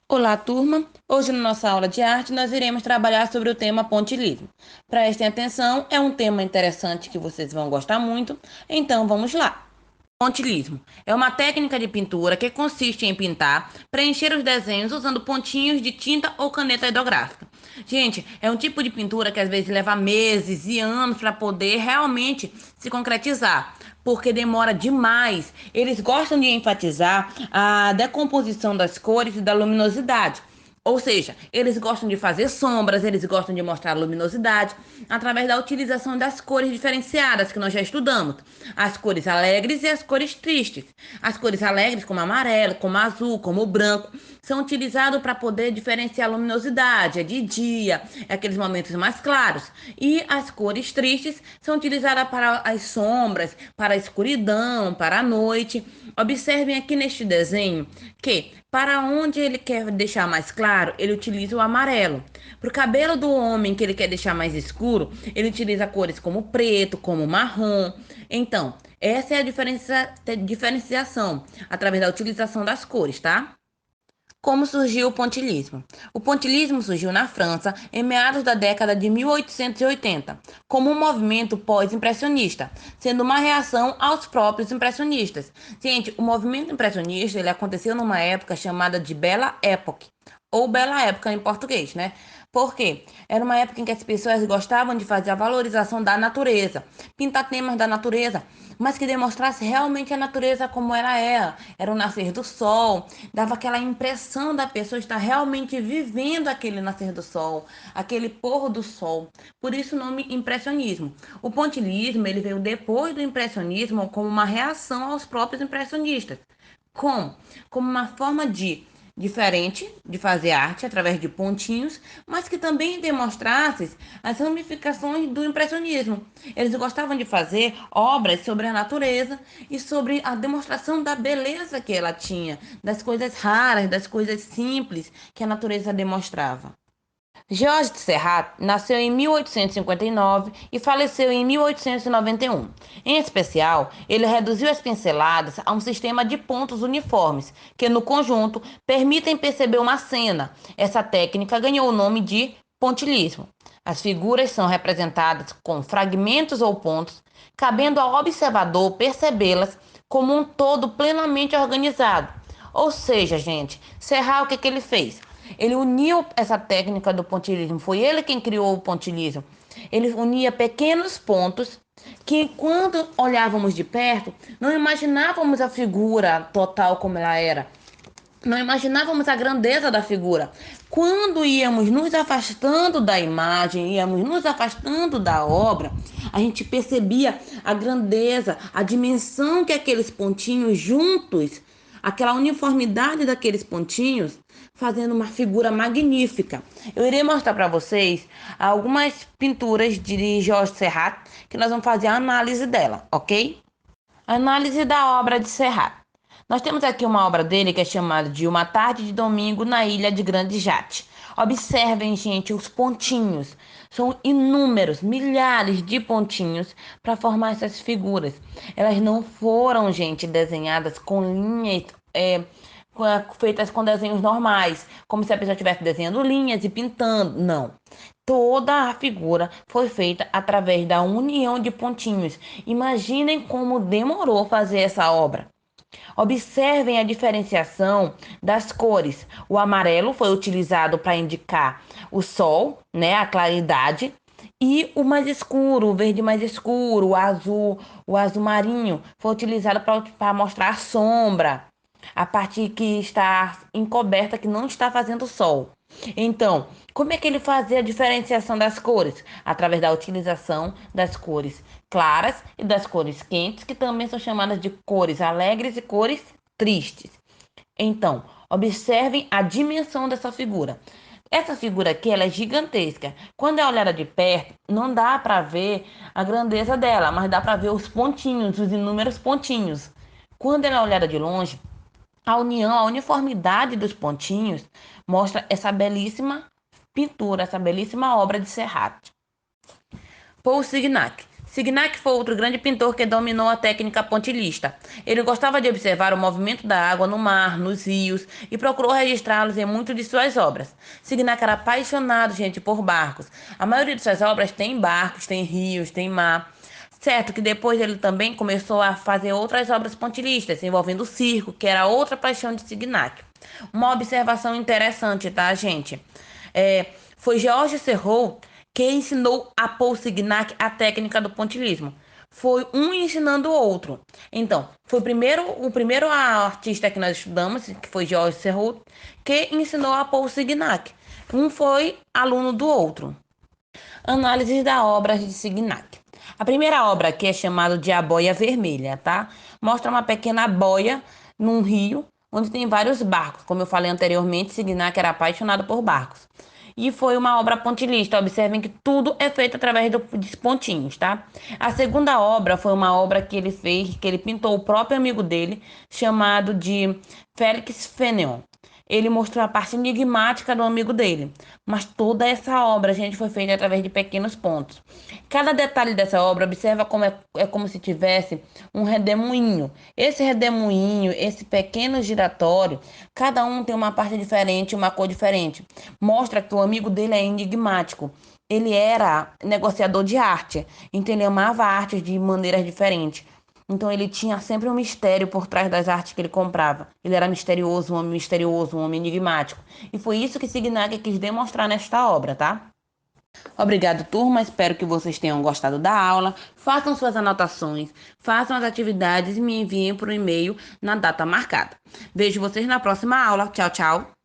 Olá, turma! Hoje, na nossa aula de arte, nós iremos trabalhar sobre o tema pontilhismo. Prestem atenção, é um tema interessante que vocês vão gostar muito, então vamos lá! Pontilhismo é uma técnica de pintura que consiste em pintar, preencher os desenhos usando pontinhos de tinta ou caneta hidrográfica. Gente, é um tipo de pintura que às vezes leva meses e anos para poder realmente se concretizar, porque demora demais. Eles gostam de enfatizar a decomposição das cores e da luminosidade. Ou seja, eles gostam de fazer sombras, eles gostam de mostrar luminosidade através da utilização das cores diferenciadas que nós já estudamos. As cores alegres e as cores tristes. As cores alegres, como amarelo, como azul, como branco, são utilizados para poder diferenciar a luminosidade. É de dia, é aqueles momentos mais claros. E as cores tristes são utilizadas para as sombras, para a escuridão, para a noite. Observem aqui neste desenho que, para onde ele quer deixar mais claro, ele utiliza o amarelo. Para o cabelo do homem que ele quer deixar mais escuro, ele utiliza cores como preto, como marrom. Então, essa é a diferenciação através da utilização das cores, tá? Como surgiu o pontilhismo? O pontilhismo surgiu na França em meados da década de 1880, como um movimento pós-impressionista, sendo uma reação aos próprios impressionistas. Gente, o movimento impressionista ele aconteceu numa época chamada de Belle Époque, ou Bela Época em português, né? Por quê? Era uma época em que as pessoas gostavam de fazer a valorização da natureza, pintar temas da natureza, mas que demonstrasse realmente a natureza como ela era. Era o nascer do sol, dava aquela impressão da pessoa estar realmente vivendo aquele nascer do sol, aquele pôr do sol. Por isso o nome impressionismo. O pontilhismo, ele veio depois do impressionismo como uma reação aos próprios impressionistas. Como? Como uma forma diferente de fazer arte através de pontinhos, mas que também demonstrasse as ramificações do impressionismo. Eles gostavam de fazer obras sobre a natureza e sobre a demonstração da beleza que ela tinha, das coisas raras, das coisas simples que a natureza demonstrava. Georges Seurat nasceu em 1859 e faleceu em 1891. Em especial, ele reduziu as pinceladas a um sistema de pontos uniformes, que no conjunto permitem perceber uma cena. Essa técnica ganhou o nome de pontilhismo. As figuras são representadas com fragmentos ou pontos, cabendo ao observador percebê-las como um todo plenamente organizado. Ou seja, gente, Serra, o que que ele fez? Ele uniu essa técnica do pontilhismo, foi ele quem criou o pontilhismo. Ele unia pequenos pontos que, quando olhávamos de perto, não imaginávamos a figura total como ela era. Não imaginávamos a grandeza da figura. Quando íamos nos afastando da imagem, íamos nos afastando da obra, a gente percebia a grandeza, a dimensão que aqueles pontinhos juntos, aquela uniformidade daqueles pontinhos, fazendo uma figura magnífica. Eu irei mostrar para vocês algumas pinturas de Georges Seurat que nós vamos fazer a análise dela, ok? Análise da obra de Seurat. Nós temos aqui uma obra dele que é chamada de Uma Tarde de Domingo na Ilha de Grande Jatte. Observem, gente, os pontinhos. São inúmeros, milhares de pontinhos para formar essas figuras. Elas não foram, gente, desenhadas com linhas feitas com desenhos normais, como se a pessoa estivesse desenhando linhas e pintando. Não. Toda a figura foi feita através da união de pontinhos. Imaginem como demorou fazer essa obra. Observem a diferenciação das cores. O amarelo foi utilizado para indicar o sol, né, a claridade, e o mais escuro, o verde mais escuro, o azul marinho, foi utilizado para mostrar a sombra, a parte que está encoberta, que não está fazendo sol. Então, como é que ele fazia a diferenciação das cores? Através da utilização das cores claras e das cores quentes, que também são chamadas de cores alegres e cores tristes. Então, observem a dimensão dessa figura. Essa figura aqui, ela é gigantesca. Quando é olhada de perto, não dá para ver a grandeza dela, mas dá para ver os pontinhos, os inúmeros pontinhos. Quando ela é olhada de longe, a união, a uniformidade dos pontinhos mostra essa belíssima pintura, essa belíssima obra de Serrat. Paul Signac. Signac foi outro grande pintor que dominou a técnica pontilhista. Ele gostava de observar o movimento da água no mar, nos rios e procurou registrá-los em muitas de suas obras. Signac era apaixonado, gente, por barcos. A maioria de suas obras tem barcos, tem rios, tem mar. Certo que depois ele também começou a fazer outras obras pontilhistas, envolvendo o circo, que era outra paixão de Signac. Uma observação interessante, tá, gente? Foi Georges Serrault que ensinou a Paul Signac a técnica do pontilhismo. Foi um ensinando o outro. Então, foi o primeiro artista que nós estudamos, que foi Georges Serrault, que ensinou a Paul Signac. Um foi aluno do outro. Análise da obra de Signac. A primeira obra aqui é chamada de A Boia Vermelha, tá? Mostra uma pequena boia num rio, onde tem vários barcos. Como eu falei anteriormente, Signac era apaixonado por barcos. E foi uma obra pontilhista. Observem que tudo é feito através dos pontinhos, tá? A segunda obra foi uma obra que ele fez, que ele pintou o próprio amigo dele, chamado de Félix Fénelon. Ele mostrou a parte enigmática do amigo dele, mas toda essa obra, gente, foi feita através de pequenos pontos. Cada detalhe dessa obra, observa como é como se tivesse um redemoinho. Esse redemoinho, esse pequeno giratório, cada um tem uma parte diferente, uma cor diferente. Mostra que o amigo dele é enigmático. Ele era negociador de arte, então ele amava artes de maneiras diferentes. Então ele tinha sempre um mistério por trás das artes que ele comprava. Ele era misterioso, um homem enigmático. E foi isso que Signac quis demonstrar nesta obra, tá? Obrigado, turma. Espero que vocês tenham gostado da aula. Façam suas anotações, façam as atividades e me enviem por e-mail na data marcada. Vejo vocês na próxima aula. Tchau, tchau.